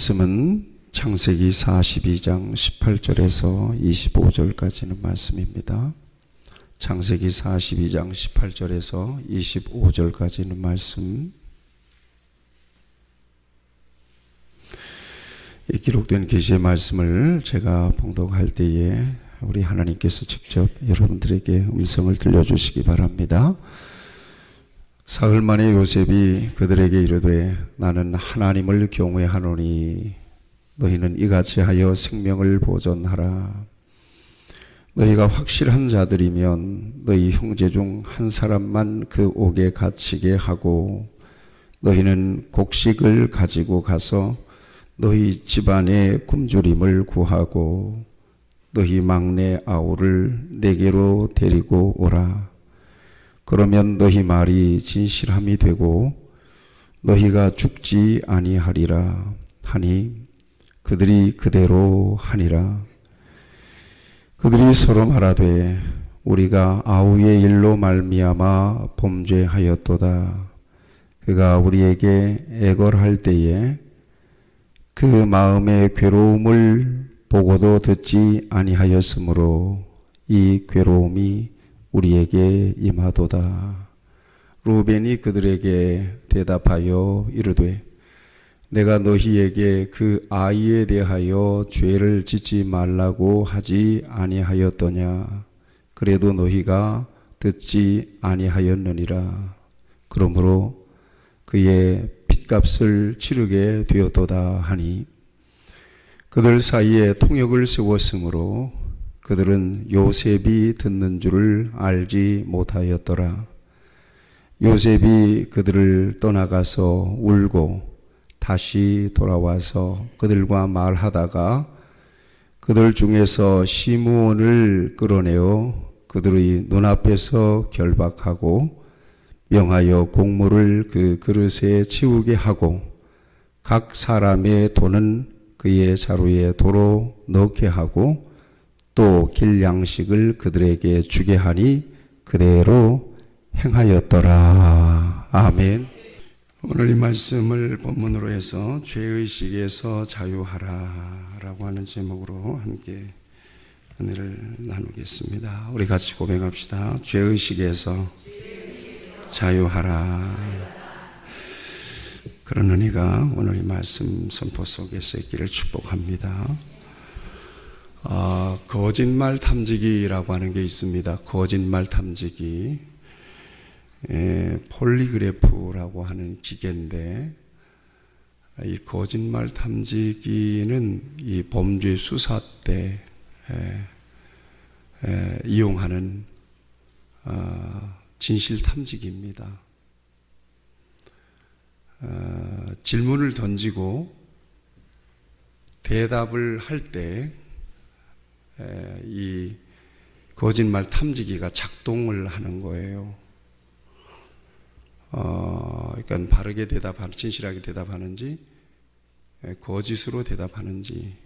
말씀은 창세기 42장 18절에서 25절까지는 말씀입니다. 창세기 42장 18절에서 25절까지는 말씀. 이 기록된 계시의 말씀을 제가 봉독할 때에 우리 하나님께서 직접 여러분들에게 음성을 들려주시기 바랍니다. 사흘 만에 요셉이 그들에게 이르되 나는 하나님을 경외하노니 너희는 이같이 하여 생명을 보존하라. 너희가 확실한 자들이면 너희 형제 중 한 사람만 그 옥에 갇히게 하고 너희는 곡식을 가지고 가서 너희 집안의 굶주림을 구하고 너희 막내 아우를 내게로 데리고 오라. 그러면 너희 말이 진실함이 되고 너희가 죽지 아니하리라 하니 그들이 그대로 하니라. 그들이 서로 말하되 우리가 아우의 일로 말미암아 범죄하였도다. 그가 우리에게 애걸할 때에 그 마음의 괴로움을 보고도 듣지 아니하였으므로 이 괴로움이 우리에게 임하도다. 루벤이 그들에게 대답하여 이르되 내가 너희에게 그 아이에 대하여 죄를 짓지 말라고 하지 아니하였더냐. 그래도 너희가 듣지 아니하였느니라. 그러므로 그의 빚값을 치르게 되었도다 하니 그들 사이에 통역을 세웠으므로 그들은 요셉이 듣는 줄을 알지 못하였더라. 요셉이 그들을 떠나가서 울고 다시 돌아와서 그들과 말하다가 그들 중에서 시므온을 끌어내어 그들의 눈앞에서 결박하고 명하여 곡물을 그 그릇에 치우게 하고 각 사람의 돈은 그의 자루에 도로 넣게 하고 또 길 양식을 그들에게 주게 하니 그대로 행하였더라. 아멘. 오늘 이 말씀을 본문으로 해서 죄의식에서 자유하라 라고 하는 제목으로 함께 은혜를 나누겠습니다. 우리 같이 고백합시다. 죄의식에서 자유하라. 그런 은혜가 오늘 이 말씀 선포 속에서 있기를 축복합니다. 거짓말 탐지기라고 하는 게 있습니다. 거짓말 탐지기. 폴리그래프라고 하는 기계인데 이 거짓말 탐지기는 이 범죄 수사 때 이용하는 진실 탐지기입니다. 질문을 던지고 대답을 할 때 이 거짓말 탐지기가 작동을 하는 거예요. 그러니까 바르게 대답하는, 진실하게 대답하는지, 거짓으로 대답하는지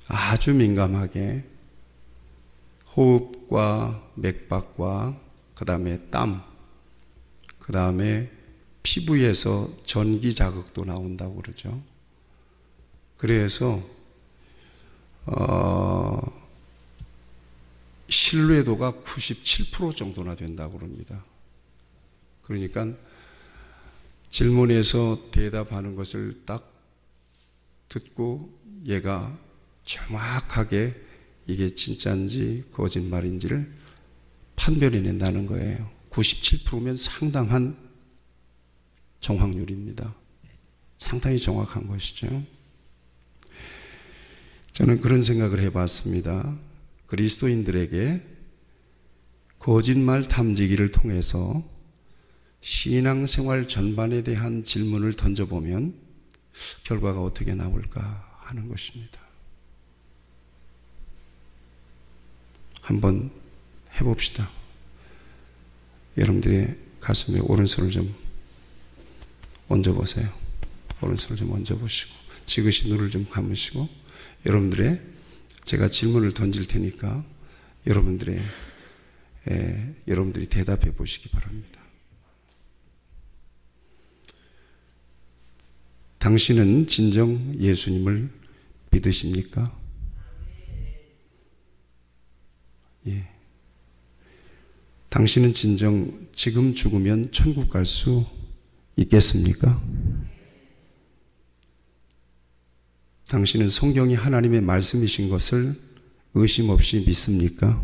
아주 민감하게 호흡과 맥박과 그 다음에 땀, 그 다음에 피부에서 전기 자극도 나온다고 그러죠. 그래서 신뢰도가 97% 정도나 된다고 그럽니다. 그러니까 질문에서 대답하는 것을 딱 듣고 얘가 정확하게 이게 진짜인지 거짓말인지를 판별해낸다는 거예요. 97%면 상당한 정확률입니다. 상당히 정확한 것이죠. 저는 그런 생각을 해봤습니다. 그리스도인들에게 거짓말 탐지기를 통해서 신앙생활 전반에 대한 질문을 던져보면 결과가 어떻게 나올까 하는 것입니다. 한번 해봅시다. 여러분들의 가슴에 오른손을 좀 얹어보세요. 오른손을 좀 얹어보시고 지그시 눈을 좀 감으시고 여러분들의 제가 질문을 던질 테니까 여러분들이 대답해 보시기 바랍니다. 당신은 진정 예수님을 믿으십니까? 예. 당신은 진정 지금 죽으면 천국 갈 수 있겠습니까? 당신은 성경이 하나님의 말씀이신 것을 의심 없이 믿습니까?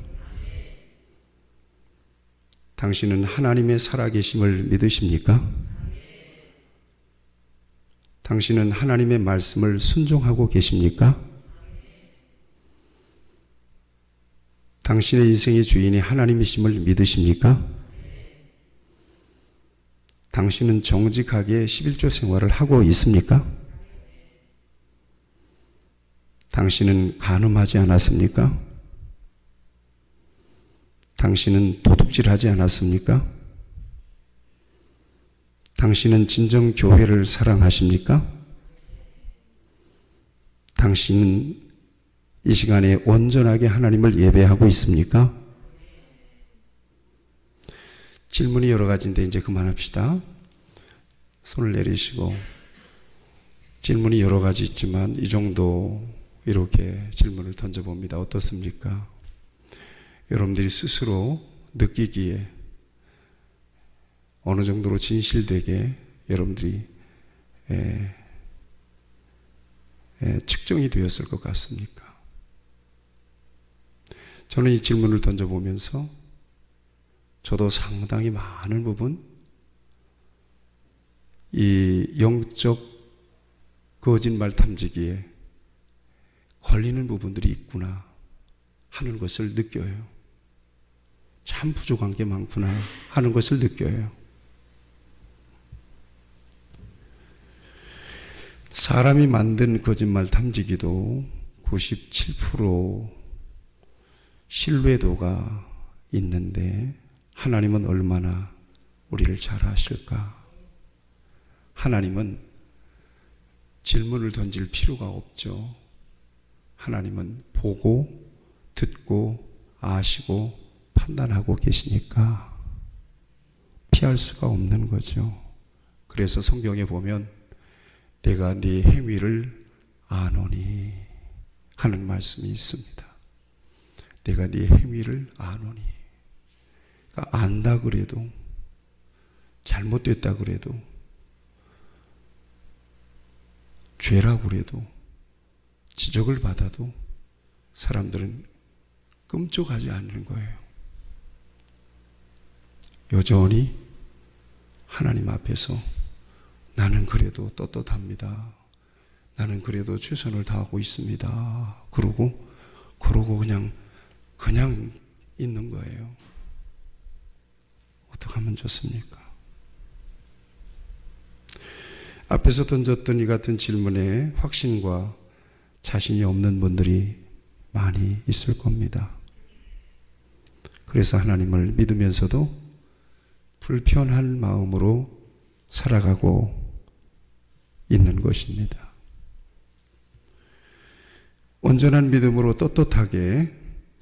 당신은 하나님의 살아계심을 믿으십니까? 당신은 하나님의 말씀을 순종하고 계십니까? 당신의 인생의 주인이 하나님이심을 믿으십니까? 당신은 정직하게 11조 생활을 하고 있습니까? 당신은 간음하지 않았습니까? 당신은 도둑질하지 않았습니까? 당신은 진정 교회를 사랑하십니까? 당신은 이 시간에 온전하게 하나님을 예배하고 있습니까? 질문이 여러 가지인데 이제 그만합시다. 손을 내리시고, 질문이 여러 가지 있지만 이 정도 이렇게 질문을 던져봅니다. 어떻습니까? 여러분들이 스스로 느끼기에 어느 정도로 진실되게 여러분들이 측정이 되었을 것 같습니까? 저는 이 질문을 던져보면서 저도 상당히 많은 부분 이 영적 거짓말 탐지기에 걸리는 부분들이 있구나 하는 것을 느껴요. 참 부족한 게 많구나 하는 것을 느껴요. 사람이 만든 거짓말 탐지기도 97% 신뢰도가 있는데 하나님은 얼마나 우리를 잘 아실까? 하나님은 질문을 던질 필요가 없죠. 하나님은 보고 듣고 아시고 판단하고 계시니까 피할 수가 없는 거죠. 그래서 성경에 보면 내가 네 행위를 아노니 하는 말씀이 있습니다. 내가 네 행위를 아노니. 그러니까 안다 그래도, 잘못됐다 그래도, 죄라고 그래도, 지적을 받아도 사람들은 끔찍하지 않는 거예요. 여전히 하나님 앞에서 나는 그래도 떳떳합니다. 나는 그래도 최선을 다하고 있습니다. 그러고 그냥 있는 거예요. 어떻게 하면 좋습니까? 앞에서 던졌던 이 같은 질문에 확신과 자신이 없는 분들이 많이 있을 겁니다. 그래서 하나님을 믿으면서도 불편한 마음으로 살아가고 있는 것입니다. 온전한 믿음으로 떳떳하게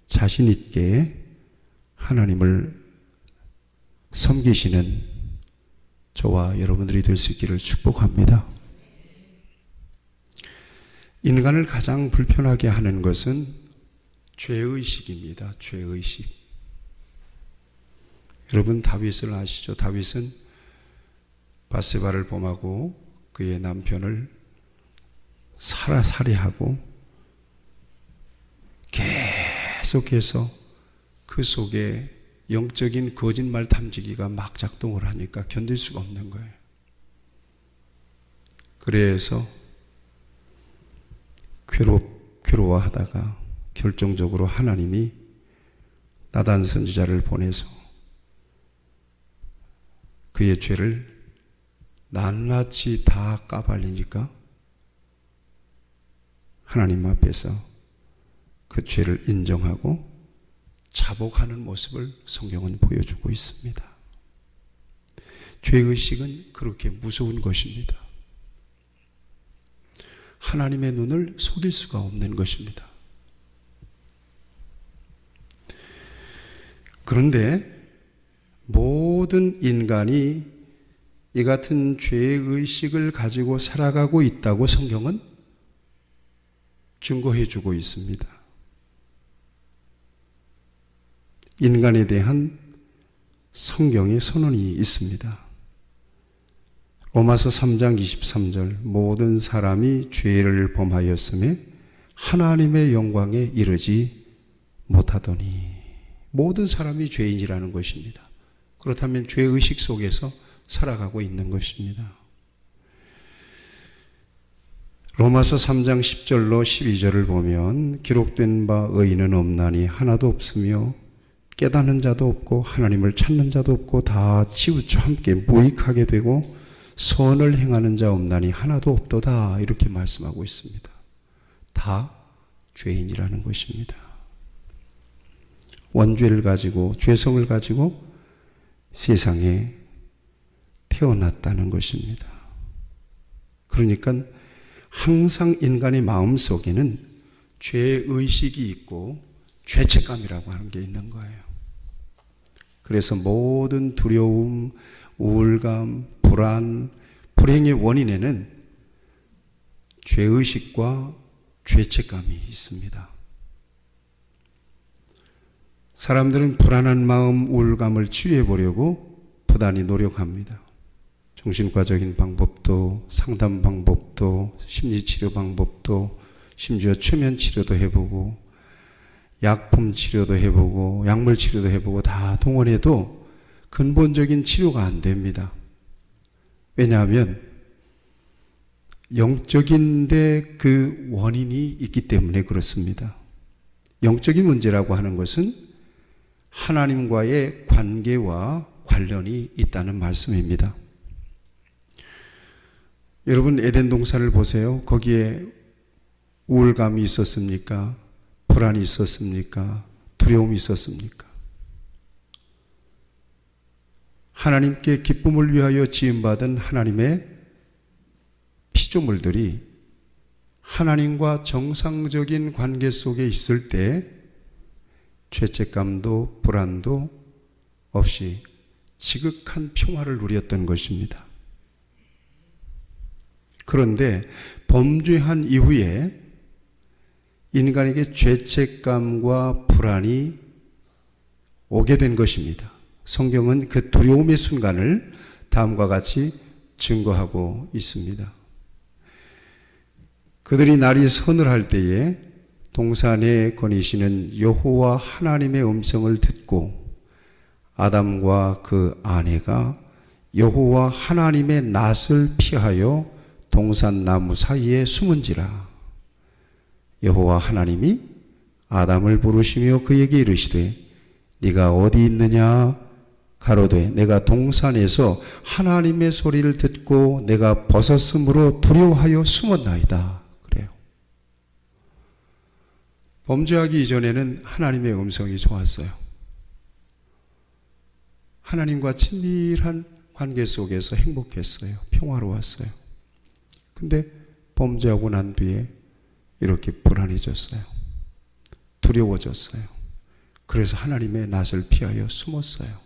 자신 있게 하나님을 섬기시는 저와 여러분들이 될 수 있기를 축복합니다. 인간을 가장 불편하게 하는 것은 죄의식입니다. 죄의식. 여러분 다윗을 아시죠? 다윗은 바세바를 범하고 그의 남편을 살해하고 계속해서 그 속에 영적인 거짓말 탐지기가 막 작동을 하니까 견딜 수가 없는 거예요. 그래서 괴로워하다가 결정적으로 하나님이 나단 선지자를 보내서 그의 죄를 낱낱이 다 까발리니까 하나님 앞에서 그 죄를 인정하고 자복하는 모습을 성경은 보여주고 있습니다. 죄의식은 그렇게 무서운 것입니다. 하나님의 눈을 속일 수가 없는 것입니다. 그런데 모든 인간이 이 같은 죄의식을 가지고 살아가고 있다고 성경은 증거해 주고 있습니다. 인간에 대한 성경의 선언이 있습니다. 로마서 3장 23절 모든 사람이 죄를 범하였음에 하나님의 영광에 이르지 못하더니, 모든 사람이 죄인이라는 것입니다. 그렇다면 죄의식 속에서 살아가고 있는 것입니다. 로마서 3장 10절로 12절을 보면 기록된 바 의인은 없나니 하나도 없으며 깨닫는 자도 없고 하나님을 찾는 자도 없고 다 치우쳐 함께 무익하게 되고 선을 행하는 자 없나니 하나도 없도다, 이렇게 말씀하고 있습니다. 다 죄인이라는 것입니다. 원죄를 가지고 죄성을 가지고 세상에 태어났다는 것입니다. 그러니까 항상 인간의 마음속에는 죄의식이 있고 죄책감이라고 하는 게 있는 거예요. 그래서 모든 두려움, 우울감, 불안, 불행의 원인에는 죄의식과 죄책감이 있습니다. 사람들은 불안한 마음, 우울감을 치유해 보려고 부단히 노력합니다. 정신과적인 방법도, 상담 방법도, 심리치료 방법도, 심지어 최면 치료도 해보고 약품 치료도 해보고 약물 치료도 해보고 다 동원해도 근본적인 치료가 안 됩니다. 왜냐하면 영적인데 그 원인이 있기 때문에 그렇습니다. 영적인 문제라고 하는 것은 하나님과의 관계와 관련이 있다는 말씀입니다. 여러분, 에덴 동산을 보세요. 거기에 우울감이 있었습니까? 불안이 있었습니까? 두려움이 있었습니까? 하나님께 기쁨을 위하여 지음받은 하나님의 피조물들이 하나님과 정상적인 관계 속에 있을 때 죄책감도 불안도 없이 지극한 평화를 누렸던 것입니다. 그런데 범죄한 이후에 인간에게 죄책감과 불안이 오게 된 것입니다. 성경은 그 두려움의 순간을 다음과 같이 증거하고 있습니다. 그들이 날이 서늘할 때에 동산에 거니시는 여호와 하나님의 음성을 듣고 아담과 그 아내가 여호와 하나님의 낯을 피하여 동산 나무 사이에 숨은지라. 여호와 하나님이 아담을 부르시며 그에게 이르시되 네가 어디 있느냐? 가로되 내가 동산에서 하나님의 소리를 듣고 내가 벗었으므로 두려워하여 숨었나이다. 그래요. 범죄하기 이전에는 하나님의 음성이 좋았어요. 하나님과 친밀한 관계 속에서 행복했어요. 평화로웠어요. 근데 범죄하고 난 뒤에 이렇게 불안해졌어요. 두려워졌어요. 그래서 하나님의 낯을 피하여 숨었어요.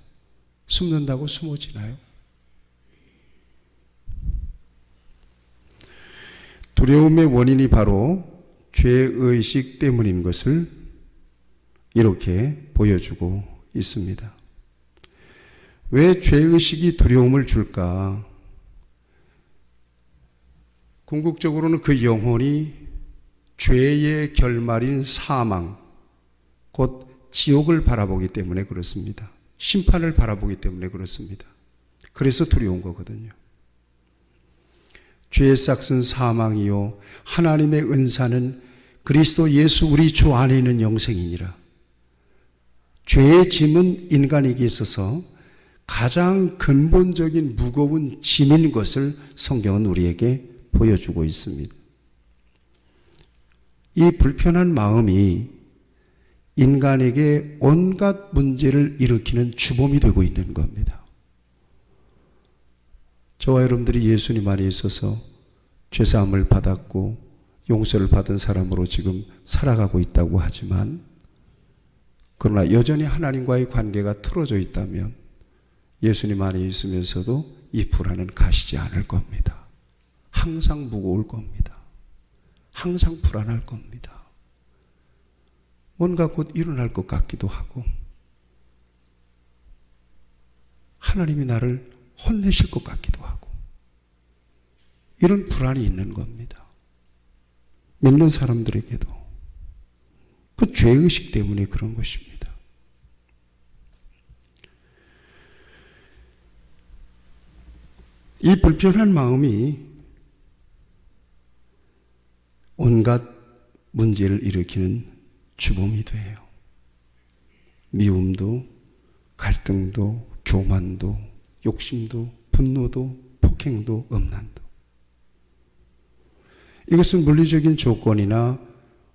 숨는다고 숨어지나요? 두려움의 원인이 바로 죄의식 때문인 것을 이렇게 보여주고 있습니다. 왜 죄의식이 두려움을 줄까? 궁극적으로는 그 영혼이 죄의 결말인 사망, 곧 지옥을 바라보기 때문에 그렇습니다. 심판을 바라보기 때문에 그렇습니다. 그래서 두려운 거거든요. 죄의 싹은 사망이요 하나님의 은사는 그리스도 예수 우리 주 안에 있는 영생이니라. 죄의 짐은 인간에게 있어서 가장 근본적인 무거운 짐인 것을 성경은 우리에게 보여주고 있습니다. 이 불편한 마음이 인간에게 온갖 문제를 일으키는 주범이 되고 있는 겁니다. 저와 여러분들이 예수님 안에 있어서 죄사함을 받았고 용서를 받은 사람으로 지금 살아가고 있다고 하지만, 그러나 여전히 하나님과의 관계가 틀어져 있다면 예수님 안에 있으면서도 이 불안은 가시지 않을 겁니다. 항상 무거울 겁니다. 항상 불안할 겁니다. 뭔가 곧 일어날 것 같기도 하고 하나님이 나를 혼내실 것 같기도 하고 이런 불안이 있는 겁니다. 믿는 사람들에게도 그 죄의식 때문에 그런 것입니다. 이 불편한 마음이 온갖 문제를 일으키는 주범이 돼요. 미움도, 갈등도, 교만도, 욕심도, 분노도, 폭행도, 음란도. 이것은 물리적인 조건이나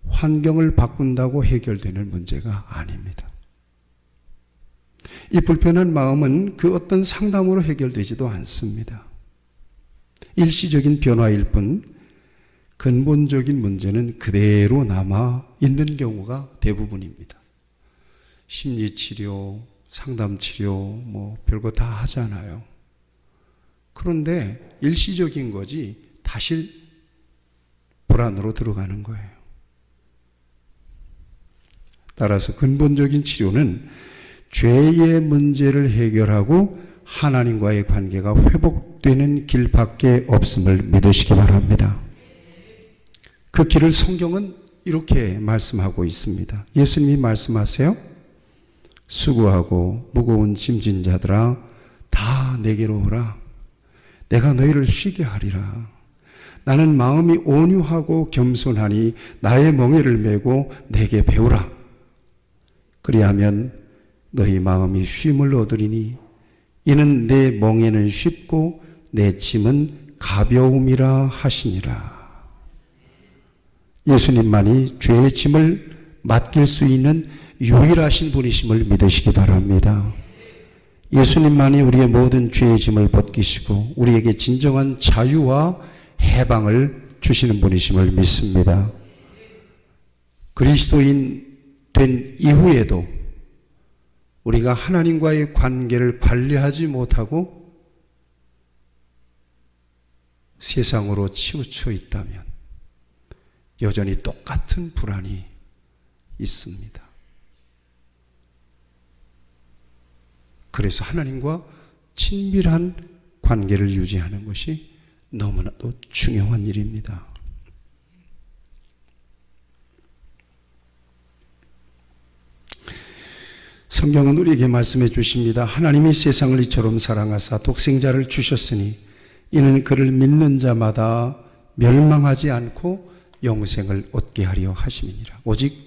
환경을 바꾼다고 해결되는 문제가 아닙니다. 이 불편한 마음은 그 어떤 상담으로 해결되지도 않습니다. 일시적인 변화일 뿐 근본적인 문제는 그대로 남아 있는 경우가 대부분입니다. 심리치료, 상담치료, 별거 다 하잖아요. 그런데 일시적인 거지 다시 불안으로 들어가는 거예요. 따라서 근본적인 치료는 죄의 문제를 해결하고 하나님과의 관계가 회복되는 길밖에 없음을 믿으시기 바랍니다. 그 길을 성경은 이렇게 말씀하고 있습니다. 예수님이 말씀하세요. 수고하고 무거운 짐진 자들아 다 내게로 오라. 내가 너희를 쉬게 하리라. 나는 마음이 온유하고 겸손하니 나의 멍에를 메고 내게 배우라. 그리하면 너희 마음이 쉼을 얻으리니 이는 내 멍에는 쉽고 내 짐은 가벼움이라 하시니라. 예수님만이 죄의 짐을 맡길 수 있는 유일하신 분이심을 믿으시기 바랍니다. 예수님만이 우리의 모든 죄의 짐을 벗기시고 우리에게 진정한 자유와 해방을 주시는 분이심을 믿습니다. 그리스도인 된 이후에도 우리가 하나님과의 관계를 관리하지 못하고 세상으로 치우쳐 있다면 여전히 똑같은 불안이 있습니다. 그래서 하나님과 친밀한 관계를 유지하는 것이 너무나도 중요한 일입니다. 성경은 우리에게 말씀해 주십니다. 하나님이 세상을 이처럼 사랑하사 독생자를 주셨으니 이는 그를 믿는 자마다 멸망하지 않고 영생을 얻게 하려 하심이니라. 오직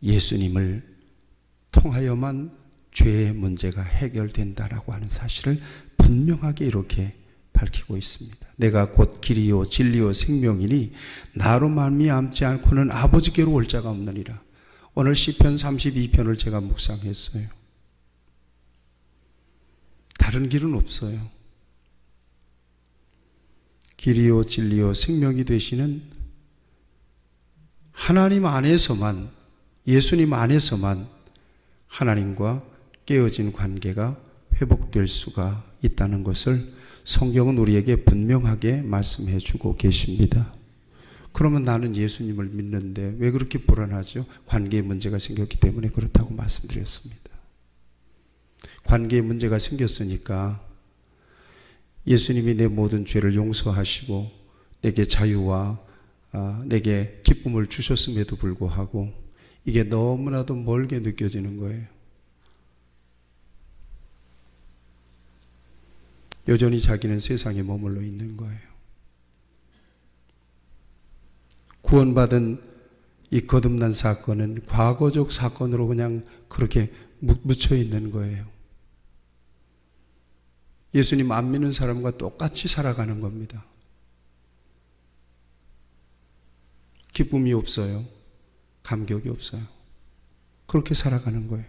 예수님을 통하여만 죄의 문제가 해결된다라고 하는 사실을 분명하게 이렇게 밝히고 있습니다. 내가 곧 길이요 진리요 생명이니 나로 말미암지 않고는 아버지께로 올 자가 없느니라. 오늘 시편 32편을 제가 묵상했어요. 다른 길은 없어요. 길이요 진리요 생명이 되시는 하나님 안에서만, 예수님 안에서만 하나님과 깨어진 관계가 회복될 수가 있다는 것을 성경은 우리에게 분명하게 말씀해 주고 계십니다. 그러면 나는 예수님을 믿는데 왜 그렇게 불안하죠? 관계에 문제가 생겼기 때문에 그렇다고 말씀드렸습니다. 관계에 문제가 생겼으니까 예수님이 내 모든 죄를 용서하시고 내게 자유와 내게 기쁨을 주셨음에도 불구하고 이게 너무나도 멀게 느껴지는 거예요. 여전히 자기는 세상에 머물러 있는 거예요. 구원받은 이 거듭난 사건은 과거적 사건으로 그냥 그렇게 묻혀 있는 거예요. 예수님 안 믿는 사람과 똑같이 살아가는 겁니다. 기쁨이 없어요. 감격이 없어요. 그렇게 살아가는 거예요.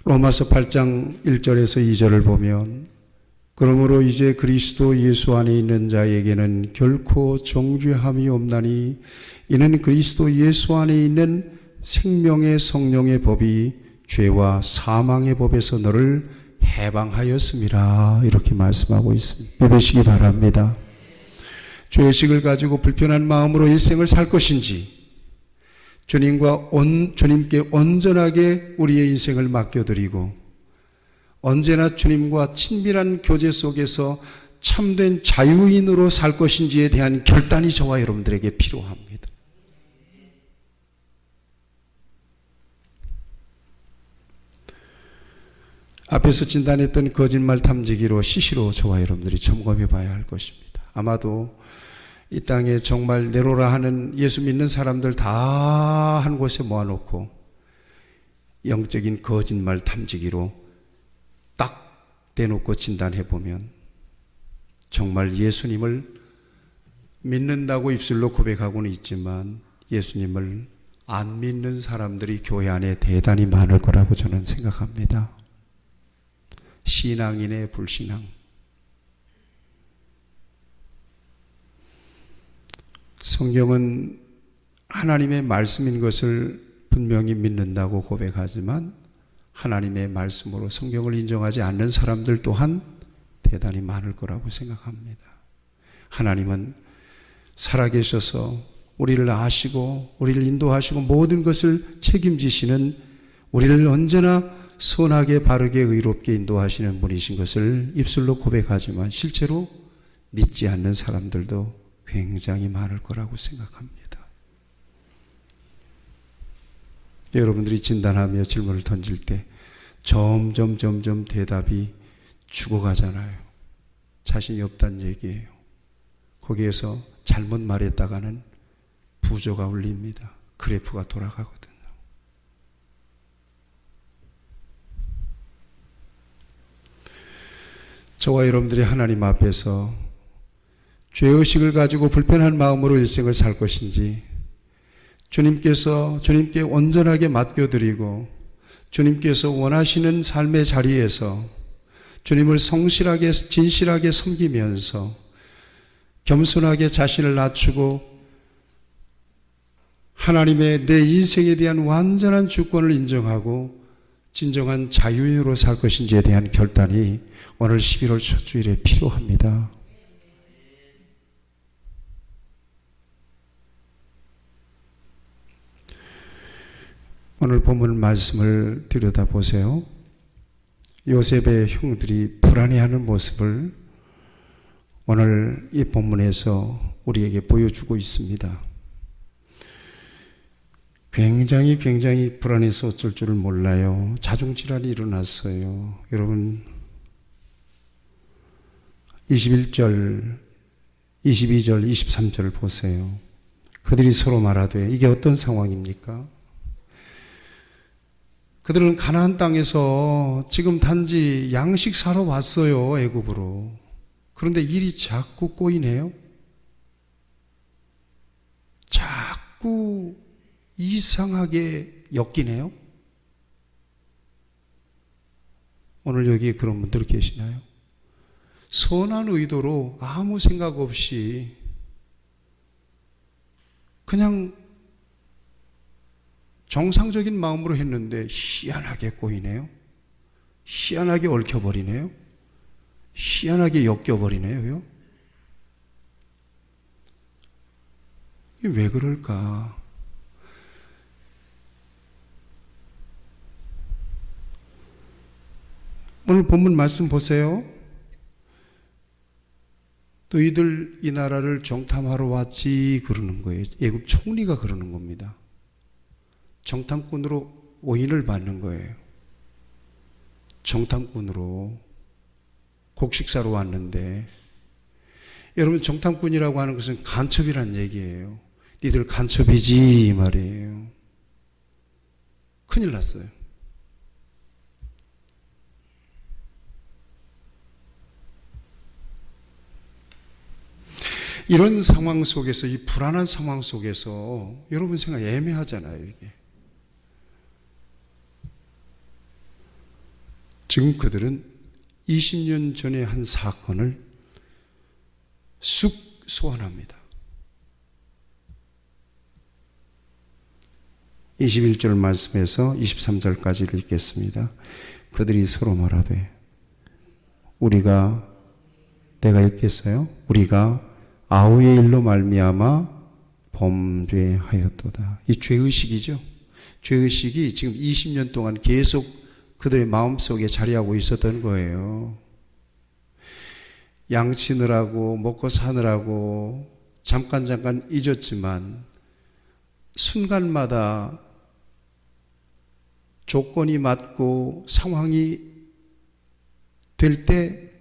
로마서 8장 1절에서 2절을 보면 그러므로 이제 그리스도 예수 안에 있는 자에게는 결코 정죄함이 없나니 이는 그리스도 예수 안에 있는 생명의 성령의 법이 죄와 사망의 법에서 너를 해방하였습니다. 이렇게 말씀하고 있습니다. 믿으시기 바랍니다. 죄의식을 가지고 불편한 마음으로 일생을 살 것인지, 주님께 온전하게 우리의 인생을 맡겨드리고 언제나 주님과 친밀한 교제 속에서 참된 자유인으로 살 것인지에 대한 결단이 저와 여러분들에게 필요합니다. 앞에서 진단했던 거짓말 탐지기로 시시로 저와 여러분들이 점검해 봐야 할 것입니다. 아마도 이 땅에 정말 내로라 하는 예수 믿는 사람들 다 한 곳에 모아놓고 영적인 거짓말 탐지기로 딱 대놓고 진단해 보면 정말 예수님을 믿는다고 입술로 고백하고는 있지만 예수님을 안 믿는 사람들이 교회 안에 대단히 많을 거라고 저는 생각합니다. 신앙인의 불신앙. 성경은 하나님의 말씀인 것을 분명히 믿는다고 고백하지만 하나님의 말씀으로 성경을 인정하지 않는 사람들 또한 대단히 많을 거라고 생각합니다. 하나님은 살아계셔서 우리를 아시고 우리를 인도하시고 모든 것을 책임지시는, 우리를 언제나 선하게 바르게 의롭게 인도하시는 분이신 것을 입술로 고백하지만 실제로 믿지 않는 사람들도 굉장히 많을 거라고 생각합니다. 여러분들이 진단하며 질문을 던질 때 점점 대답이 죽어가잖아요. 자신이 없다는 얘기예요. 거기에서 잘못 말했다가는 부조가 울립니다. 그래프가 돌아가거든요. 저와 여러분들이 하나님 앞에서 죄의식을 가지고 불편한 마음으로 일생을 살 것인지, 주님께 온전하게 맡겨드리고 주님께서 원하시는 삶의 자리에서 주님을 성실하게 진실하게 섬기면서 겸손하게 자신을 낮추고 하나님의 내 인생에 대한 완전한 주권을 인정하고 진정한 자유인으로 살 것인지에 대한 결단이 오늘 11월 첫 주일에 필요합니다. 오늘 본문 말씀을 들여다보세요. 요셉의 형들이 불안해하는 모습을 오늘 이 본문에서 우리에게 보여주고 있습니다. 굉장히 불안해서 어쩔 줄을 몰라요. 자중질환이 일어났어요. 여러분 21절, 22절, 23절을 보세요. 그들이 서로 말하되 이게 어떤 상황입니까? 그들은 가나안 땅에서 지금 단지 양식 사러 왔어요. 애굽으로. 그런데 일이 자꾸 꼬이네요. 자꾸 이상하게 엮이네요. 오늘 여기에 그런 분들 계시나요? 선한 의도로 아무 생각 없이 그냥 정상적인 마음으로 했는데 희한하게 꼬이네요. 희한하게 얽혀버리네요. 희한하게 엮여버리네요. 이게 왜 그럴까? 오늘 본문 말씀 보세요. 너희들 이 나라를 정탐하러 왔지 그러는 거예요. 애굽 총리가 그러는 겁니다. 정탐꾼으로 오인을 받는 거예요. 정탐꾼으로 곡식사로 왔는데, 여러분 정탐꾼이라고 하는 것은 간첩이란 얘기예요. 니들 간첩이지 이 말이에요. 큰일 났어요. 이런 상황 속에서, 이 불안한 상황 속에서 여러분 생각 애매하잖아요. 이게 지금 그들은 20년 전에 한 사건을 쑥 소환합니다. 21절 말씀에서 23절까지를 읽겠습니다. 그들이 서로 말하되 내가 읽겠어요? 우리가 아우의 일로 말미암아 범죄하였도다. 이 죄의식이죠. 죄의식이 지금 20년 동안 계속 그들의 마음속에 자리하고 있었던 거예요. 양치느라고 먹고 사느라고 잠깐 잊었지만 순간마다 조건이 맞고 상황이 될 때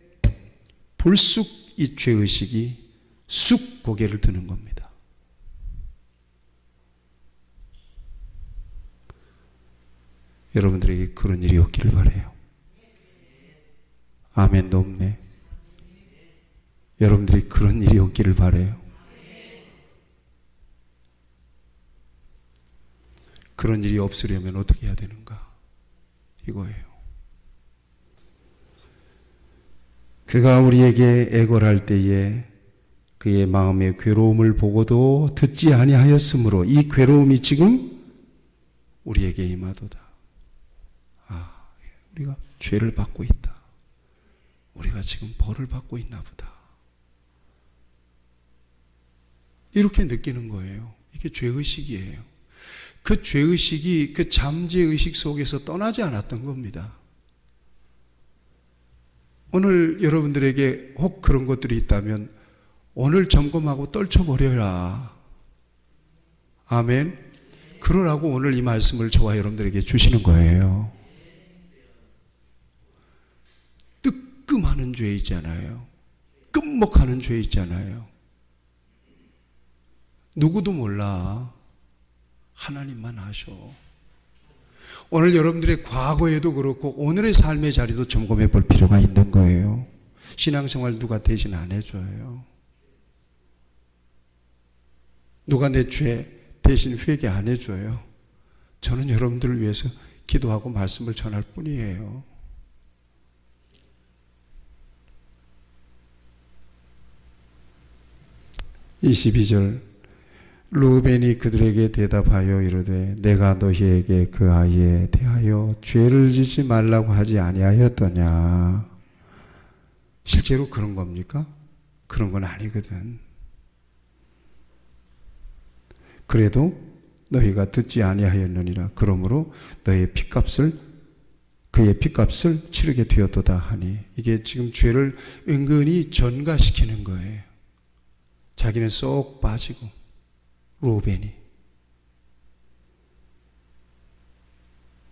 불쑥 이 죄의식이 쑥 고개를 드는 겁니다. 여러분들에게 그런 일이 없기를 바라요. 아멘도 없네. 여러분들이 그런 일이 없기를 바라요. 그런 일이 없으려면 어떻게 해야 되는가? 이거예요. 그가 우리에게 애걸할 때에 그의 마음의 괴로움을 보고도 듣지 아니하였으므로 이 괴로움이 지금 우리에게 임하도다. 우리가 죄를 받고 있다. 우리가 지금 벌을 받고 있나 보다. 이렇게 느끼는 거예요. 이게 죄의식이에요. 그 죄의식이 그 잠재의식 속에서 떠나지 않았던 겁니다. 오늘 여러분들에게 혹 그런 것들이 있다면 오늘 점검하고 떨쳐버려라. 아멘. 그러라고 오늘 이 말씀을 저와 여러분들에게 주시는 거예요. 뜨끔하는 죄 있잖아요. 끔먹하는 죄 있잖아요. 누구도 몰라. 하나님만 아셔. 오늘 여러분들의 과거에도 그렇고 오늘의 삶의 자리도 점검해 볼 필요가 있는 거예요. 신앙생활 누가 대신 안 해줘요. 누가 내 죄 대신 회개 안 해줘요. 저는 여러분들을 위해서 기도하고 말씀을 전할 뿐이에요. (22절) 루벤이 그들에게 대답하여 이르되 내가 너희에게 그 아이에 대하여 죄를 짓지 말라고 하지 아니하였더냐. 실제로 그런 겁니까? 그런 건 아니거든. 그래도 너희가 듣지 아니하였느니라. 그러므로 그의 핏값을 치르게 되었도다 하니, 이게 지금 죄를 은근히 전가시키는 거예요. 자기는 쏙 빠지고, 루벤이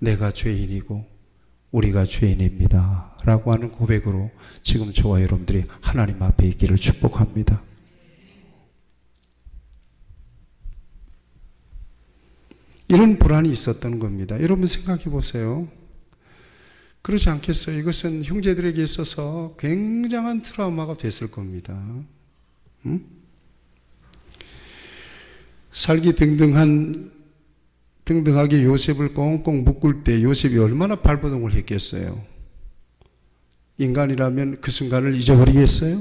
내가 죄인이고 우리가 죄인입니다 라고 하는 고백으로 지금 저와 여러분들이 하나님 앞에 있기를 축복합니다. 이런 불안이 있었던 겁니다. 여러분 생각해 보세요. 그렇지 않겠어요? 이것은 형제들에게 있어서 굉장한 트라우마가 됐을 겁니다. 응? 살기 등등하게 요셉을 꽁꽁 묶을 때 요셉이 얼마나 발버둥을 했겠어요? 인간이라면 그 순간을 잊어버리겠어요?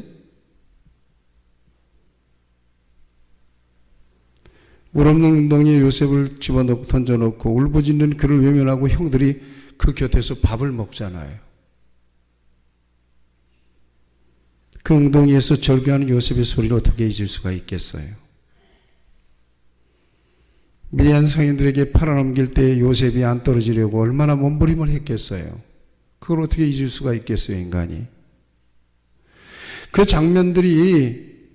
물 없는 웅덩이에 요셉을 집어넣고 던져놓고 울부짖는 그를 외면하고 형들이 그 곁에서 밥을 먹잖아요. 그 웅덩이에서 절규하는 요셉의 소리를 어떻게 잊을 수가 있겠어요? 미디안 상인들에게 팔아넘길 때 요셉이 안 떨어지려고 얼마나 몸부림을 했겠어요. 그걸 어떻게 잊을 수가 있겠어요, 인간이. 그 장면들이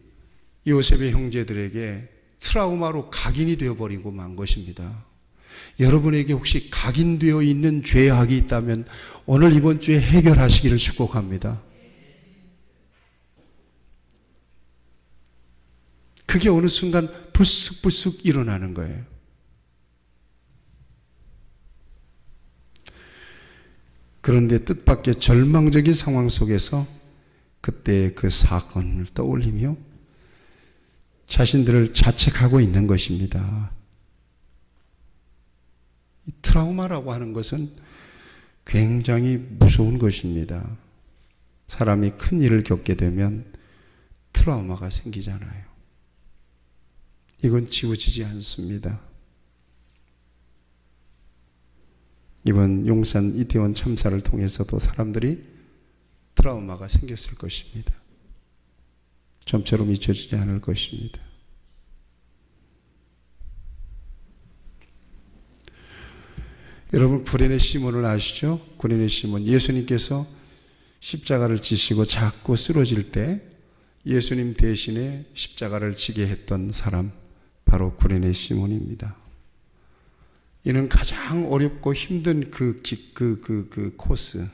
요셉의 형제들에게 트라우마로 각인이 되어버리고 만 것입니다. 여러분에게 혹시 각인되어 있는 죄악이 있다면 오늘 이번 주에 해결하시기를 축복합니다. 그게 어느 순간 불쑥불쑥 일어나는 거예요. 그런데 뜻밖의 절망적인 상황 속에서 그때 그 사건을 떠올리며 자신들을 자책하고 있는 것입니다. 이 트라우마라고 하는 것은 굉장히 무서운 것입니다. 사람이 큰 일을 겪게 되면 트라우마가 생기잖아요. 이건 지워지지 않습니다. 이번 용산 이태원 참사를 통해서도 사람들이 트라우마가 생겼을 것입니다. 좀처럼 잊혀지지 않을 것입니다. 여러분, 구레네 시몬을 아시죠? 구레네 시몬, 예수님께서 십자가를 지시고 자꾸 쓰러질 때 예수님 대신에 십자가를 지게 했던 사람, 바로 구레네 시몬입니다. 이는 가장 어렵고 힘든 그 코스,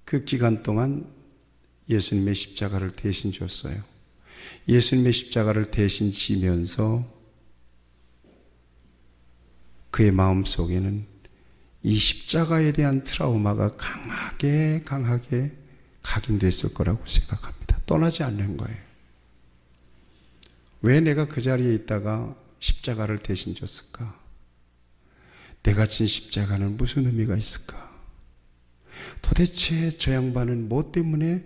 그 기간 동안 예수님의 십자가를 대신 졌어요. 예수님의 십자가를 대신 지면서 그의 마음속에는 이 십자가에 대한 트라우마가 강하게 각인됐을 거라고 생각합니다. 떠나지 않는 거예요. 왜 내가 그 자리에 있다가 십자가를 대신 졌을까? 내가 진 십자가는 무슨 의미가 있을까? 도대체 저 양반은 뭐 때문에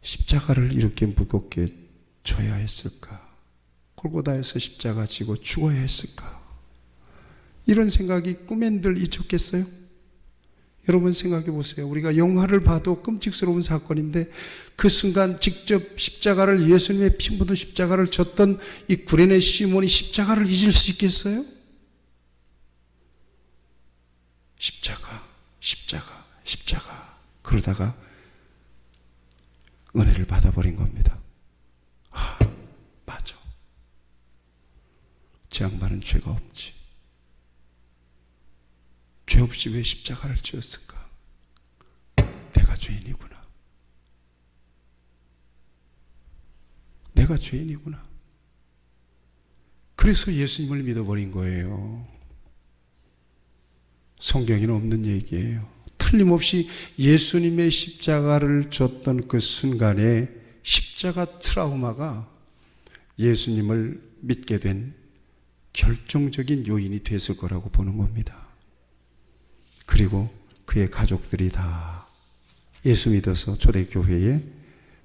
십자가를 이렇게 무겁게 져야 했을까? 골고다에서 십자가 지고 죽어야 했을까? 이런 생각이 꿈엔 늘 잊혔겠어요? 여러분 생각해 보세요. 우리가 영화를 봐도 끔찍스러운 사건인데 그 순간 직접 십자가를, 예수님의 피 묻은 십자가를 졌던 이 구레네 시몬이 십자가를 잊을 수 있겠어요? 십자가 그러다가 은혜를 받아버린 겁니다. 아, 맞아. 제 양반은 죄가 없지. 죄 없이 왜 십자가를 지었을까? 내가 죄인이구나. 내가 죄인이구나. 그래서 예수님을 믿어버린 거예요. 성경에는 없는 얘기예요. 틀림없이 예수님의 십자가를 졌던 그 순간에 십자가 트라우마가 예수님을 믿게 된 결정적인 요인이 됐을 거라고 보는 겁니다. 그리고 그의 가족들이 다 예수 믿어서 초대교회의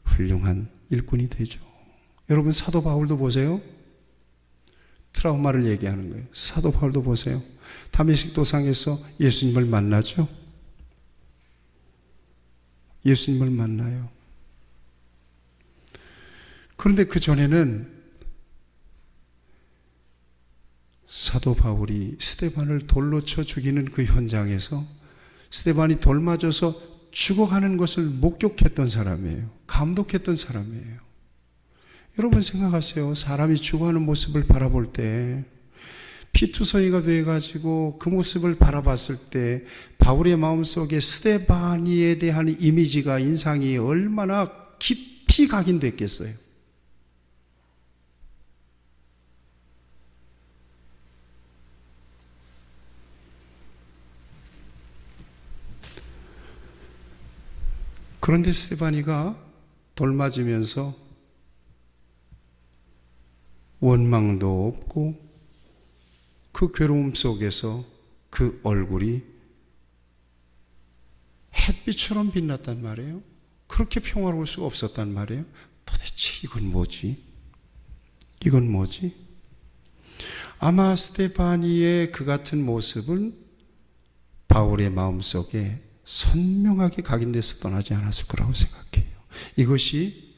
훌륭한 일꾼이 되죠. 여러분, 사도 바울도 보세요. 트라우마를 얘기하는 거예요. 사도 바울도 보세요. 다메섹 도상에서 예수님을 만나죠. 예수님을 만나요. 그런데 그 전에는 사도 바울이 스데반을 돌로 쳐 죽이는 그 현장에서 스데반이 돌 맞아서 죽어가는 것을 목격했던 사람이에요. 감독했던 사람이에요. 여러분 생각하세요. 사람이 죽어가는 모습을 바라볼 때, 피투성이가 돼가지고 그 모습을 바라봤을 때 바울의 마음속에 스데반이에 대한 이미지가, 인상이 얼마나 깊이 각인됐겠어요. 그런데 스데반이가 돌 맞으면서 원망도 없고 그 괴로움 속에서 그 얼굴이 햇빛처럼 빛났단 말이에요. 그렇게 평화로울 수가 없었단 말이에요. 도대체 이건 뭐지? 이건 뭐지? 아마 스데바니의 그 같은 모습은 바울의 마음속에 선명하게 각인돼서 떠나지 않았을 거라고 생각해요. 이것이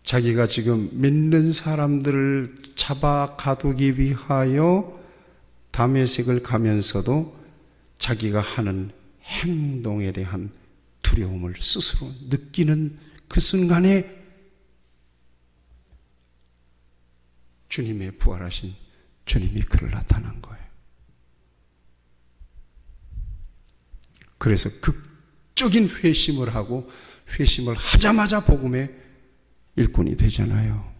자기가 지금 믿는 사람들을 잡아 가두기 위하여 다메섹을 가면서도 자기가 하는 행동에 대한 두려움을 스스로 느끼는 그 순간에 주님의 부활하신 주님이 그를 나타난 거예요. 그래서 극적인 회심을 하고 회심을 하자마자 복음의 일꾼이 되잖아요.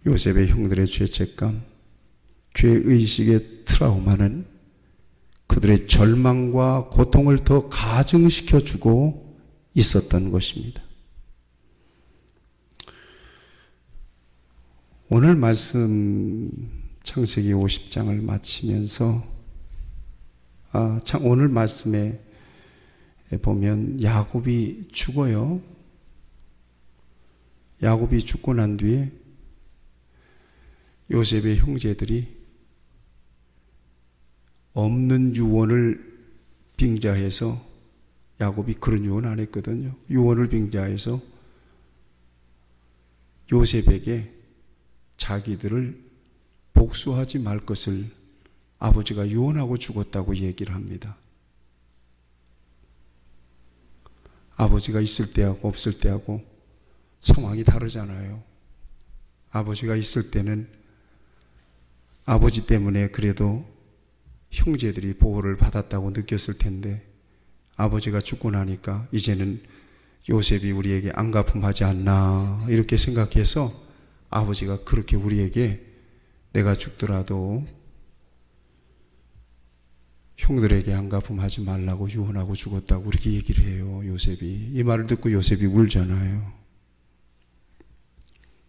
요셉의 형들의 죄책감, 죄의식의 트라우마는 그들의 절망과 고통을 더 가증시켜주고 있었던 것입니다. 오늘 말씀 창세기 50장을 마치면서 오늘 말씀에 보면 야곱이 죽어요. 야곱이 죽고 난 뒤에 요셉의 형제들이 없는 유언을 빙자해서, 야곱이 그런 유언 안 했거든요. 유언을 빙자해서 요셉에게 자기들을 복수하지 말 것을 아버지가 유언하고 죽었다고 얘기를 합니다. 아버지가 있을 때하고 없을 때하고 상황이 다르잖아요. 아버지가 있을 때는 아버지 때문에 그래도 형제들이 보호를 받았다고 느꼈을 텐데, 아버지가 죽고 나니까 이제는 요셉이 우리에게 안갚음하지 않나 이렇게 생각해서 아버지가 그렇게 우리에게 내가 죽더라도 형들에게 안갚음하지 말라고 유언하고 죽었다고 그렇게 얘기를 해요. 요셉이. 이 말을 듣고 요셉이 울잖아요.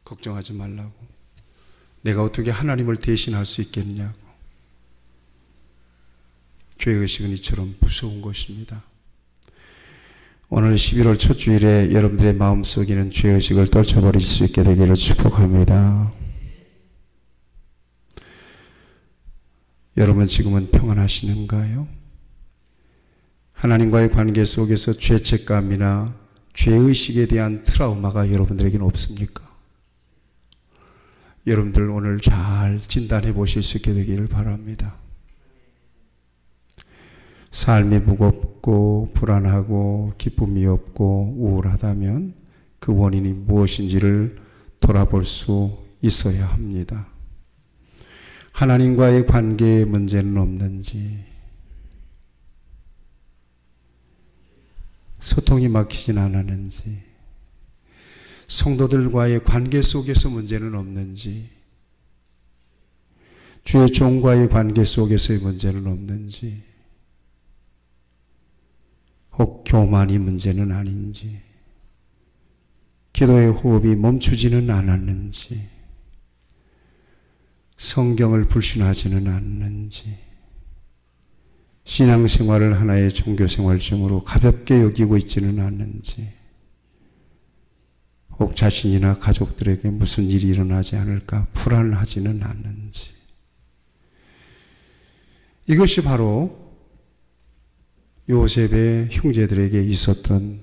걱정하지 말라고. 내가 어떻게 하나님을 대신할 수 있겠냐고. 죄의식은 이처럼 무서운 것입니다. 오늘 11월 첫 주일에 여러분들의 마음속에 있는 죄의식을 떨쳐버릴 수 있게 되기를 축복합니다. 여러분 지금은 평안하시는가요? 하나님과의 관계 속에서 죄책감이나 죄의식에 대한 트라우마가 여러분들에게는 없습니까? 여러분들 오늘 잘 진단해 보실 수 있게 되기를 바랍니다. 삶이 무겁고 불안하고 기쁨이 없고 우울하다면 그 원인이 무엇인지를 돌아볼 수 있어야 합니다. 하나님과의 관계에 문제는 없는지, 소통이 막히진 않았는지, 성도들과의 관계 속에서 문제는 없는지, 주의 종과의 관계 속에서의 문제는 없는지, 혹 교만이 문제는 아닌지, 기도의 호흡이 멈추지는 않았는지, 성경을 불신하지는 않는지, 신앙생활을 하나의 종교생활중으로 가볍게 여기고 있지는 않는지, 혹 자신이나 가족들에게 무슨 일이 일어나지 않을까 불안하지는 않는지, 이것이 바로 요셉의 형제들에게 있었던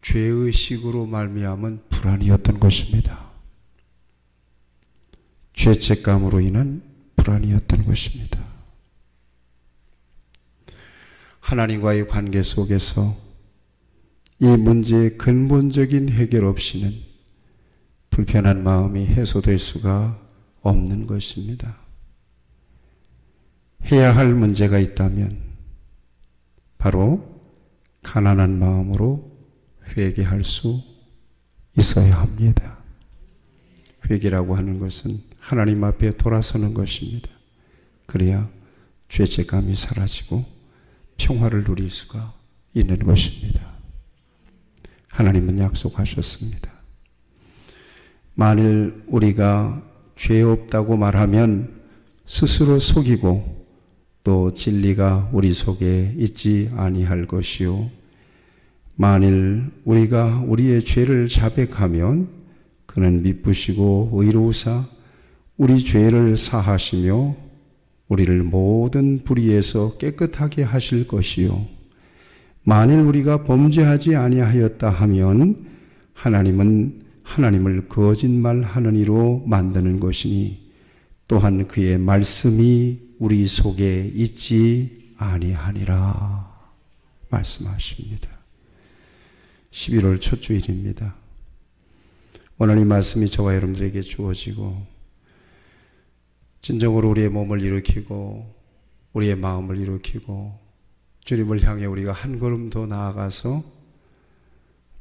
죄의식으로 말미암은 불안이었던 것입니다. 죄책감으로 인한 불안이었던 것입니다. 하나님과의 관계 속에서 이 문제의 근본적인 해결 없이는 불편한 마음이 해소될 수가 없는 것입니다. 해야 할 문제가 있다면 바로 가난한 마음으로 회개할 수 있어야 합니다. 회개라고 하는 것은 하나님 앞에 돌아서는 것입니다. 그래야 죄책감이 사라지고 평화를 누릴 수가 있는 것입니다. 하나님은 약속하셨습니다. 만일 우리가 죄 없다고 말하면 스스로 속이고 또 진리가 우리 속에 있지 아니할 것이요, 만일 우리가 우리의 죄를 자백하면 그는 미쁘시고 의로우사 우리 죄를 사하시며 우리를 모든 불의에서 깨끗하게 하실 것이요, 만일 우리가 범죄하지 아니하였다 하면 하나님은 하나님을 거짓말하는 이로 만드는 것이니 또한 그의 말씀이 우리 속에 있지 아니하니라 말씀하십니다. 11월 첫 주일입니다. 오늘 이 말씀이 저와 여러분들에게 주어지고 진정으로 우리의 몸을 일으키고 우리의 마음을 일으키고 주님을 향해 우리가 한 걸음 더 나아가서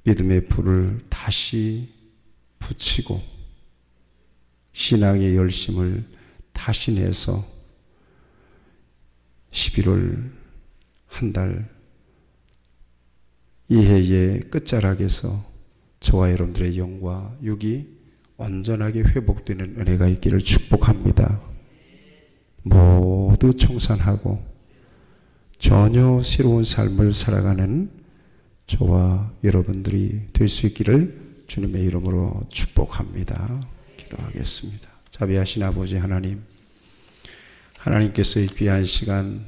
믿음의 불을 다시 붙이고 신앙의 열심을 다시 내서 11월 한 달 이 해의 끝자락에서 저와 여러분들의 영과 육이 완전하게 회복되는 은혜가 있기를 축복합니다. 모두 청산하고 전혀 새로운 삶을 살아가는 저와 여러분들이 될 수 있기를 주님의 이름으로 축복합니다. 기도하겠습니다. 자비하신 아버지 하나님, 하나님께서 이 귀한 시간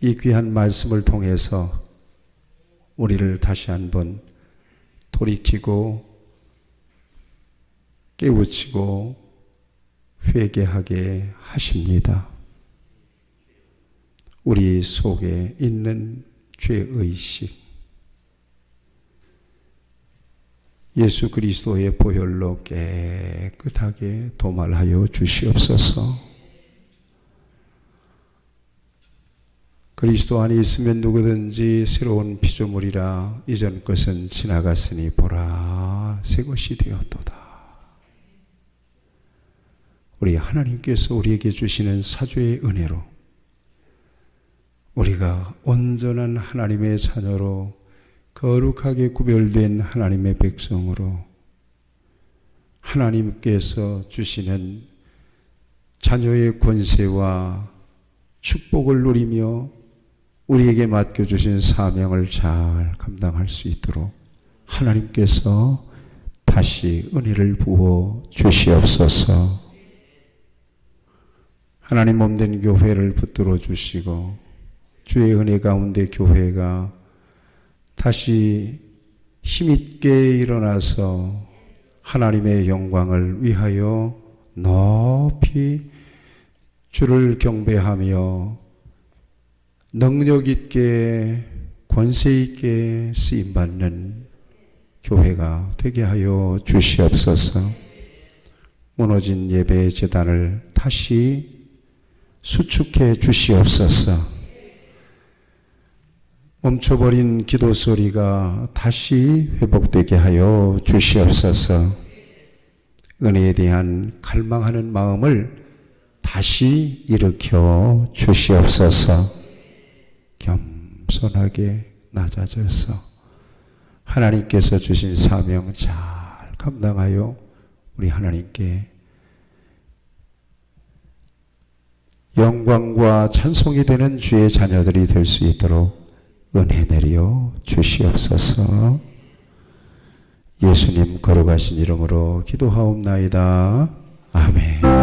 이 귀한 말씀을 통해서 우리를 다시 한번 돌이키고 깨우치고 회개하게 하십니다. 우리 속에 있는 죄의식, 예수 그리스도의 보혈로 깨끗하게 도말하여 주시옵소서. 그리스도 안에 있으면 누구든지 새로운 피조물이라 이전 것은 지나갔으니 보라 새 것이 되었도다. 우리 하나님께서 우리에게 주시는 사죄의 은혜로 우리가 온전한 하나님의 자녀로 거룩하게 구별된 하나님의 백성으로 하나님께서 주시는 자녀의 권세와 축복을 누리며 우리에게 맡겨주신 사명을 잘 감당할 수 있도록 하나님께서 다시 은혜를 부어 주시옵소서. 하나님 몸된 교회를 붙들어 주시고 주의 은혜 가운데 교회가 다시 힘있게 일어나서 하나님의 영광을 위하여 높이 주를 경배하며 능력 있게 권세 있게 쓰임받는 교회가 되게 하여 주시옵소서. 무너진 예배 제단을 다시 수축해 주시옵소서. 멈춰버린 기도 소리가 다시 회복되게 하여 주시옵소서. 은혜에 대한 갈망하는 마음을 다시 일으켜 주시옵소서. 겸손하게 낮아져서 하나님께서 주신 사명 잘 감당하여 우리 하나님께 영광과 찬송이 되는 주의 자녀들이 될 수 있도록 은혜 내려 주시옵소서. 예수님 거룩하신 이름으로 기도하옵나이다. 아멘.